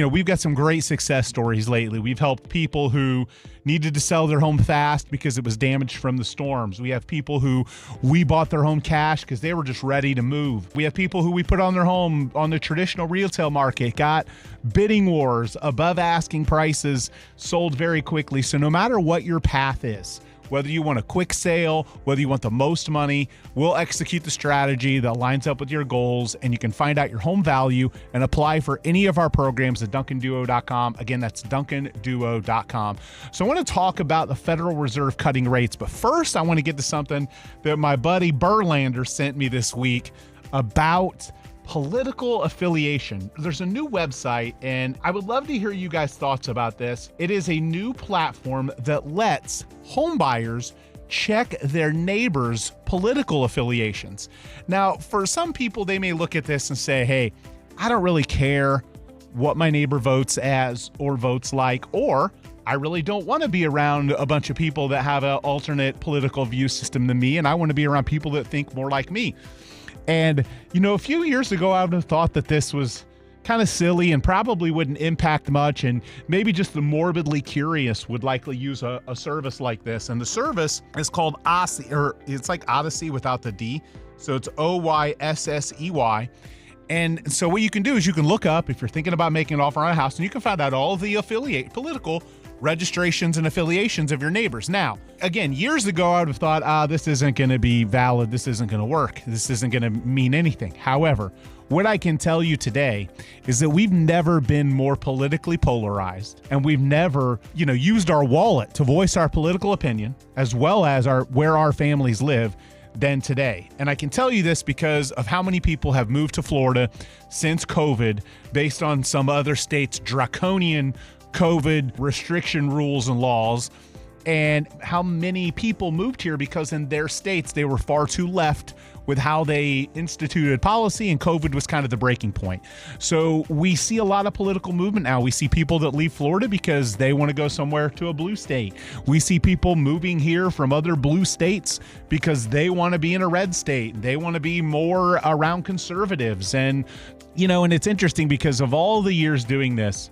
we've got some great success stories lately. We've helped people who needed to sell their home fast because it was damaged from the storms. We have people who we bought their home cash because they were just ready to move. We have people who we put on their home on the traditional retail market, got bidding wars, above asking prices, sold very quickly. So no matter what your path is, whether you want a quick sale, whether you want the most money, we'll execute the strategy that lines up with your goals, and you can find out your home value and apply for any of our programs at DuncanDuo.com. Again, that's DuncanDuo.com. So I want to talk about the Federal Reserve cutting rates, but first I want to get to something that my buddy Berlander sent me this week about political affiliation. There's a new website, and I would love to hear you guys' thoughts about this. It is a new platform that lets home buyers check their neighbors' political affiliations. Now, for some people, they may look at this and say, hey, I don't really care what my neighbor votes as or votes like, or I really don't want to be around a bunch of people that have an alternate political view system than me, and I want to be around people that think more like me. And, a few years ago, I would have thought that this was kind of silly and probably wouldn't impact much. And maybe just the morbidly curious would likely use a service like this. And the service is called Odyssey, or it's like Odyssey without the D. So it's Oyssey. And so what you can do is you can look up if you're thinking about making an offer on a house, and you can find out all the political registrations and affiliations of your neighbors. Now, again, years ago, I would have thought, this isn't going to be valid. This isn't going to work. This isn't going to mean anything. However, what I can tell you today is that we've never been more politically polarized, and we've never, used our wallet to voice our political opinion as well as where our families live than today. And I can tell you this because of how many people have moved to Florida since COVID based on some other states' draconian COVID restriction rules and laws, and how many people moved here because in their states they were far too left with how they instituted policy, and COVID was kind of the breaking point. So we see a lot of political movement now. We see people that leave Florida because they want to go somewhere to a blue state. We see people moving here from other blue states because they want to be in a red state. They want to be more around conservatives. And, and it's interesting because of all the years doing this,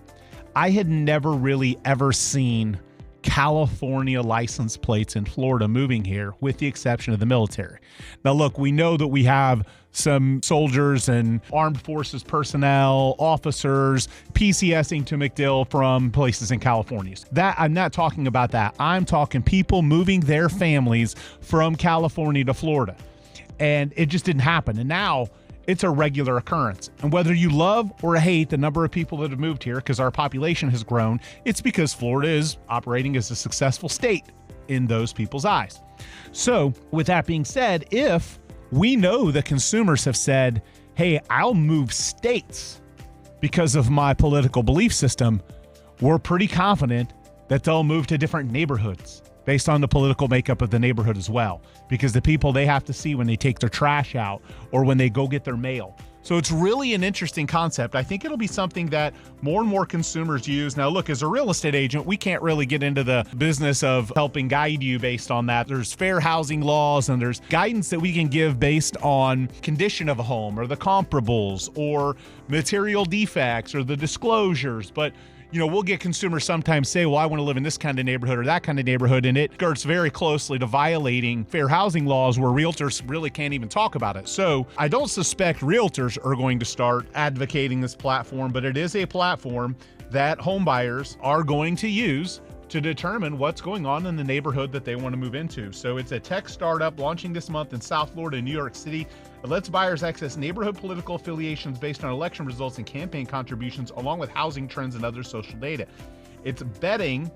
I had never really ever seen California license plates in Florida moving here, with the exception of the military. Now, look, we know that we have some soldiers and armed forces personnel, officers, PCSing to MacDill from places in California. I'm not talking about that. I'm talking people moving their families from California to Florida. And it just didn't happen. And now it's a regular occurrence. And whether you love or hate the number of people that have moved here because our population has grown, it's because Florida is operating as a successful state in those people's eyes. So with that being said, if we know that consumers have said, hey, I'll move states because of my political belief system, we're pretty confident that they'll move to different neighborhoods based on the political makeup of the neighborhood as well, because the people they have to see when they take their trash out or when they go get their mail. So it's really an interesting concept. I think it'll be something that more and more consumers use. Now, look, as a real estate agent, we can't really get into the business of helping guide you based on that. There's fair housing laws, and there's guidance that we can give based on condition of a home or the comparables or material defects or the disclosures. But we'll get consumers sometimes say, well, I want to live in this kind of neighborhood or that kind of neighborhood, and it skirts very closely to violating fair housing laws where realtors really can't even talk about it. So I don't suspect realtors are going to start advocating this platform, but it is a platform that home buyers are going to use to determine what's going on in the neighborhood that they want to move into. So it's a tech startup launching this month in South Florida and New York City. It lets buyers access neighborhood political affiliations based on election results and campaign contributions, along with housing trends and other social data. It's betting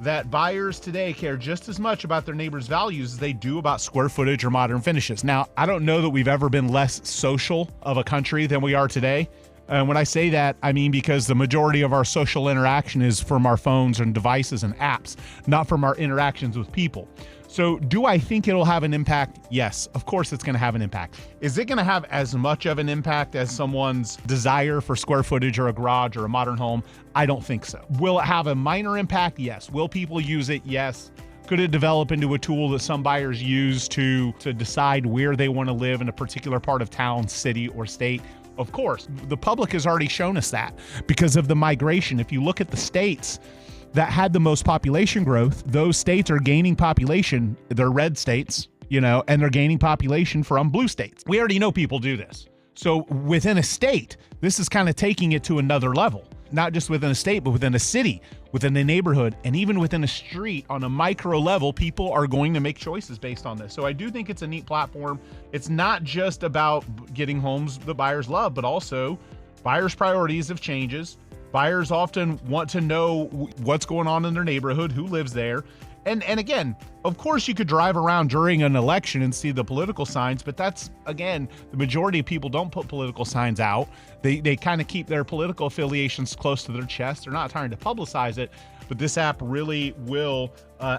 that buyers today care just as much about their neighbors' values as they do about square footage or modern finishes. Now, I don't know that we've ever been less social of a country than we are today. And when I say that, I mean because the majority of our social interaction is from our phones and devices and apps, not from our interactions with people. So do I think it'll have an impact? Yes, of course it's going to have an impact. Is it going to have as much of an impact as someone's desire for square footage or a garage or a modern home? I don't think so. Will it have a minor impact? Yes. Will people use it? Yes. Could it develop into a tool that some buyers use to decide where they want to live in a particular part of town, city, or state? Of course, the public has already shown us that because of the migration. If you look at the states that had the most population growth, those states are gaining population. They're red states, and they're gaining population from blue states. We already know people do this. So within a state, this is kind of taking it to another level, not just within a state, but within a city, within a neighborhood, and even within a street on a micro level, people are going to make choices based on this. So I do think it's a neat platform. It's not just about getting homes that buyers love, but also buyers' priorities have changes. Buyers often want to know what's going on in their neighborhood, who lives there. And again, of course, you could drive around during an election and see the political signs, but that's, again, the majority of people don't put political signs out. They kind of keep their political affiliations close to their chest. They're not trying to publicize it, but this app really will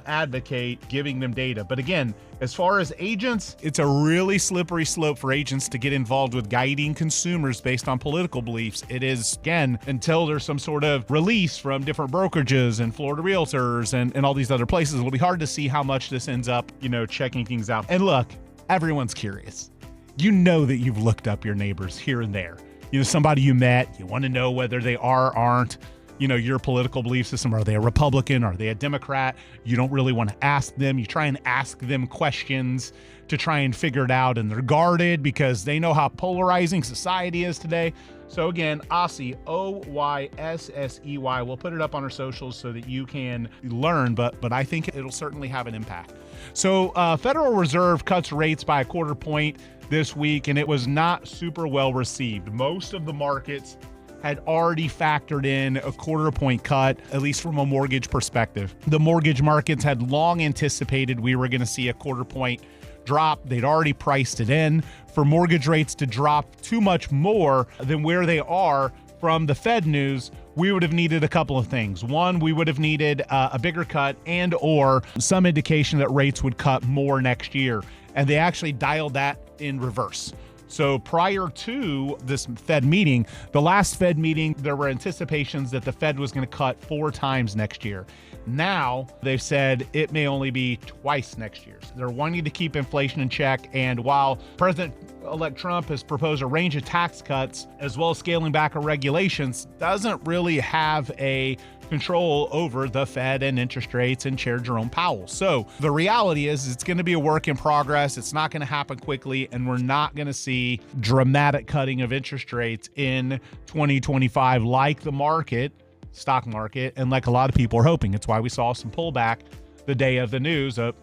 advocate giving them data. But again, as far as agents, it's a really slippery slope for agents to get involved with guiding consumers based on political beliefs. It is, again, until there's some sort of release from different brokerages and Florida realtors and all these other places, it'll be hard to see how much this ends up, checking things out. And look, everyone's curious. You know that you've looked up your neighbors here and there. Somebody you met, you want to know whether they are or aren't, your political belief system. Are they a Republican? Are they a Democrat? You don't really want to ask them. You try and ask them questions to try and figure it out, and they're guarded because they know how polarizing society is today. So again, Oysssey, Oyssey. We'll put it up on our socials so that you can learn, but I think it'll certainly have an impact. So Federal Reserve cuts rates by a 1/4 point this week, and it was not super well received. Most of the markets had already factored in a 1/4 point cut, at least from a mortgage perspective. The mortgage markets had long anticipated we were going to see a 1/4 point drop. They'd already priced it in. For mortgage rates to drop too much more than where they are from the Fed news, we would have needed a couple of things. One, we would have needed a bigger cut and or some indication that rates would cut more next year. And they actually dialed that in reverse. So prior to this Fed meeting, the last Fed meeting, there were anticipations that the Fed was going to cut 4 times next year. Now they've said it may only be twice next year. So they're wanting to keep inflation in check. And while President-elect Trump has proposed a range of tax cuts as well as scaling back of regulations, doesn't really have a control over the Fed and interest rates and Chair Jerome Powell. So the reality is it's going to be a work in progress. It's not going to happen quickly, and we're not going to see dramatic cutting of interest rates in 2025 like the stock market, and like a lot of people are hoping. It's why we saw some pullback the day of the news, a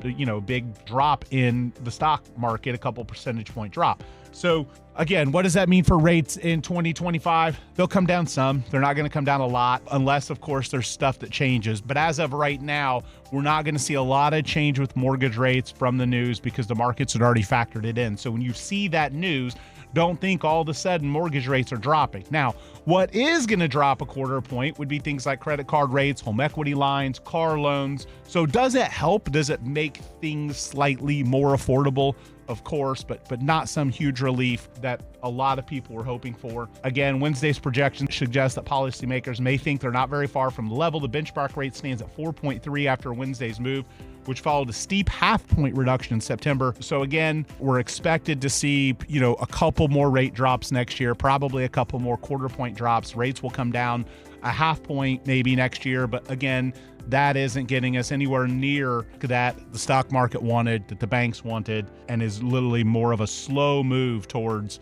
big drop in the stock market, a couple percentage point drop. So again, what does that mean for rates in 2025? They'll come down some. They're not going to come down a lot unless, of course, there's stuff that changes. But as of right now, we're not going to see a lot of change with mortgage rates from the news because the markets had already factored it in. So when you see that news, don't think all of a sudden mortgage rates are dropping. Now, what is going to drop a 1/4 point would be things like credit card rates, home equity lines, car loans. So does it help? Does it make things slightly more affordable? Of course, but not some huge relief that a lot of people were hoping for. Again, Wednesday's projections suggest that policymakers may think they're not very far from the level. The benchmark rate stands at 4.3 after Wednesday's move, which followed a steep 1/2 point reduction in September. So again, we're expected to see, a couple more rate drops next year, probably a couple more 1/4 point drops. Rates will come down a 1/2 point maybe next year, but again, that isn't getting us anywhere near that the stock market wanted, that the banks wanted, and is literally more of a slow move towards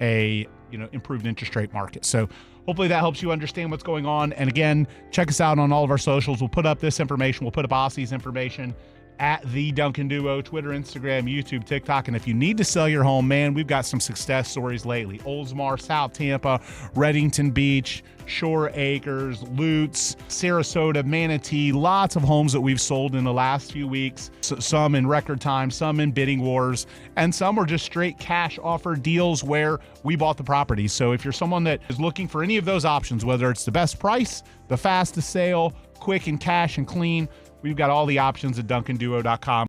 a improved interest rate market. So hopefully that helps you understand what's going on. And again, check us out on all of our socials. We'll put up this information. We'll put up Oyssey's information at the Duncan Duo, Twitter, Instagram, YouTube, TikTok. And if you need to sell your home, man, we've got some success stories lately. Oldsmar, South Tampa, Reddington Beach, Shore Acres, Lutz, Sarasota, Manatee, lots of homes that we've sold in the last few weeks, some in record time, some in bidding wars, and some were just straight cash offer deals where we bought the property. So if you're someone that is looking for any of those options, whether it's the best price, the fastest sale, quick and cash and clean, we've got all the options at DuncanDuo.com.